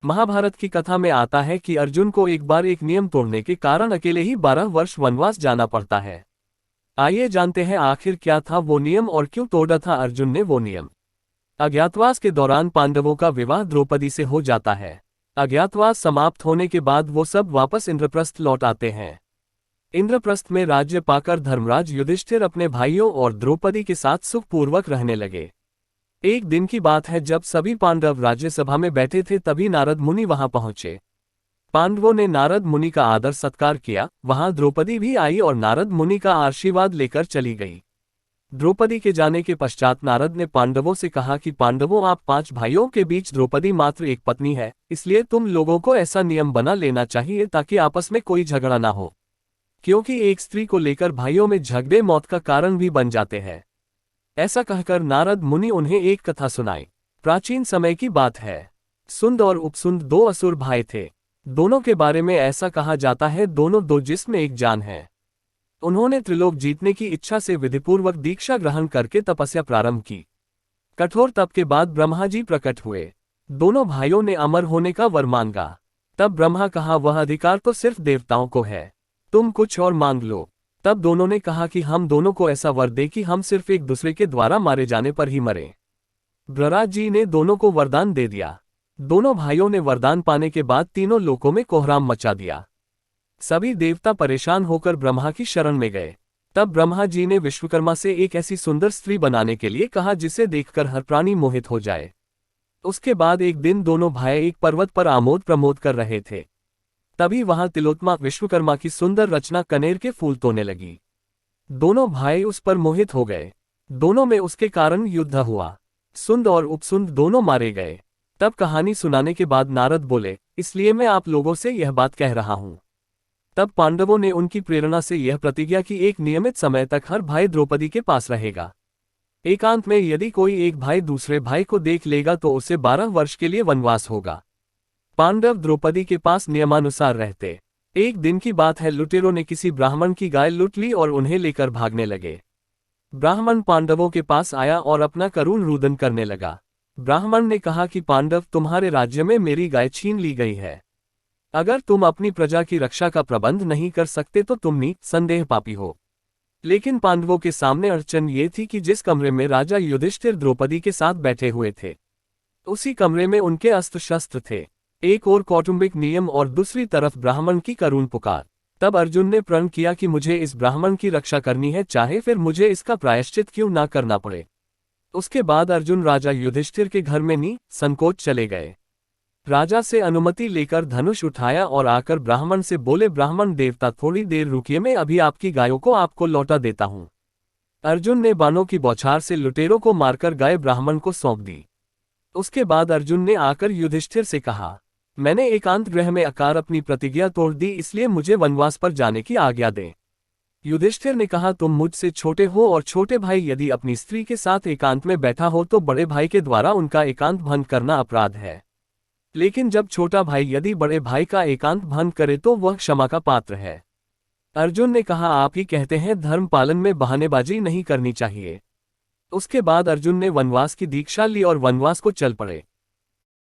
महाभारत की कथा में आता है कि अर्जुन को एक बार एक नियम तोड़ने के कारण अकेले ही 12 वर्ष वनवास जाना पड़ता है। आइए जानते हैं आखिर क्या था वो नियम और क्यों तोड़ा था अर्जुन ने वो नियम। अज्ञातवास के दौरान पांडवों का विवाह द्रौपदी से हो जाता है। अज्ञातवास समाप्त होने के बाद वो सब वापस इंद्रप्रस्थ लौट आते हैं। इंद्रप्रस्थ में राज्य पाकर धर्मराज युधिष्ठिर अपने भाइयों और द्रौपदी के साथ सुखपूर्वक रहने लगे। एक दिन की बात है, जब सभी पांडव राज्यसभा में बैठे थे तभी नारद मुनि वहां पहुंचे। पांडवों ने नारद मुनि का आदर सत्कार किया। वहां द्रौपदी भी आई और नारद मुनि का आशीर्वाद लेकर चली गई। द्रौपदी के जाने के पश्चात नारद ने पांडवों से कहा कि पांडवों, आप 5 भाइयों के बीच द्रौपदी मात्र एक पत्नी है, इसलिए तुम लोगों को ऐसा नियम बना लेना चाहिए ताकि आपस में कोई झगड़ा ना हो, क्योंकि एक स्त्री को लेकर भाइयों में झगड़े मौत का कारण भी बन जाते हैं। ऐसा कहकर नारद मुनि उन्हें एक कथा सुनाई। प्राचीन समय की बात है। सुंद और उपसुंद 2 असुर भाई थे। दोनों के बारे में ऐसा कहा जाता है, दोनों 2 जिस्म एक जान है। उन्होंने त्रिलोक जीतने की इच्छा से विधिपूर्वक दीक्षा ग्रहण करके तपस्या प्रारंभ की। कठोर तप के बाद ब्रह्मा जी प्रकट हुए। दोनों भाइयों ने अमर होने का वर मांगा। तब ब्रह्मा कहा, वह अधिकार तो सिर्फ देवताओं को है, तुम कुछ और मांग लो। तब दोनों ने कहा कि हम दोनों को ऐसा वर दे कि हम सिर्फ एक दूसरे के द्वारा मारे जाने पर ही मरें। ब्रह्मा जी ने दोनों को वरदान दे दिया। दोनों भाइयों ने वरदान पाने के बाद तीनों लोकों में कोहराम मचा दिया। सभी देवता परेशान होकर ब्रह्मा की शरण में गए। तब ब्रह्मा जी ने विश्वकर्मा से एक ऐसी सुंदर स्त्री बनाने के लिए कहा जिसे देखकर हर प्राणी मोहित हो जाए। उसके बाद एक दिन दोनों भाई एक पर्वत पर आमोद प्रमोद कर रहे थे। तभी वहां तिलोत्तमा विश्वकर्मा की सुंदर रचना कनेर के फूल तोड़ने लगी। दोनों भाई उस पर मोहित हो गए। दोनों में उसके कारण युद्ध हुआ। सुंद और उपसुंद दोनों मारे गए। तब कहानी सुनाने के बाद नारद बोले, इसलिए मैं आप लोगों से यह बात कह रहा हूं। तब पांडवों ने उनकी प्रेरणा से यह प्रतिज्ञा की, एक नियमित समय तक हर भाई द्रौपदी के पास रहेगा। एकांत में यदि कोई एक भाई दूसरे भाई को देख लेगा तो उसे 12 वर्ष के लिए वनवास होगा। पांडव द्रौपदी के पास नियमानुसार रहते। एक दिन की बात है, लुटेरों ने किसी ब्राह्मण की गाय लूट ली और उन्हें लेकर भागने लगे। ब्राह्मण पांडवों के पास आया और अपना करुण रुदन करने लगा। ब्राह्मण ने कहा कि पांडव, तुम्हारे राज्य में मेरी गाय छीन ली गई है। अगर तुम अपनी प्रजा की रक्षा का प्रबंध नहीं कर सकते तो तुम निसंदेह पापी हो। लेकिन पांडवों के सामने अड़चन ये थी कि जिस कमरे में राजा युधिष्ठिर द्रौपदी के साथ बैठे हुए थे, उसी कमरे में उनके अस्त्र शस्त्र थे। एक और कौटुंबिक नियम और दूसरी तरफ ब्राह्मण की करुण पुकार। तब अर्जुन ने प्रण किया कि मुझे इस ब्राह्मण की रक्षा करनी है, चाहे फिर मुझे इसका प्रायश्चित क्यों ना करना पड़े। उसके बाद अर्जुन राजा युधिष्ठिर के घर में संकोच चले गए। राजा से अनुमति लेकर धनुष उठाया और आकर ब्राह्मण से बोले, ब्राह्मण देवता, थोड़ी देर रुकिए, मैं अभी आपकी गायों को आपको लौटा देता हूं। अर्जुन ने बाणों की बौछार से लुटेरों को मारकर गाय ब्राह्मण को सौंप दी। उसके बाद अर्जुन ने आकर युधिष्ठिर से कहा, मैंने एकांत गृह में आकर अपनी प्रतिज्ञा तोड़ दी, इसलिए मुझे वनवास पर जाने की आज्ञा दें। युधिष्ठिर ने कहा, तुम मुझसे छोटे हो और छोटे भाई यदि अपनी स्त्री के साथ एकांत में बैठा हो तो बड़े भाई के द्वारा उनका एकांत भंग करना अपराध है। लेकिन जब छोटा भाई यदि बड़े भाई का एकांत भंग करे तो वह क्षमा का पात्र है। अर्जुन ने कहा, आप ही कहते हैं धर्म पालन में बहानेबाजी नहीं करनी चाहिए। उसके बाद अर्जुन ने वनवास की दीक्षा ली और वनवास को चल पड़े।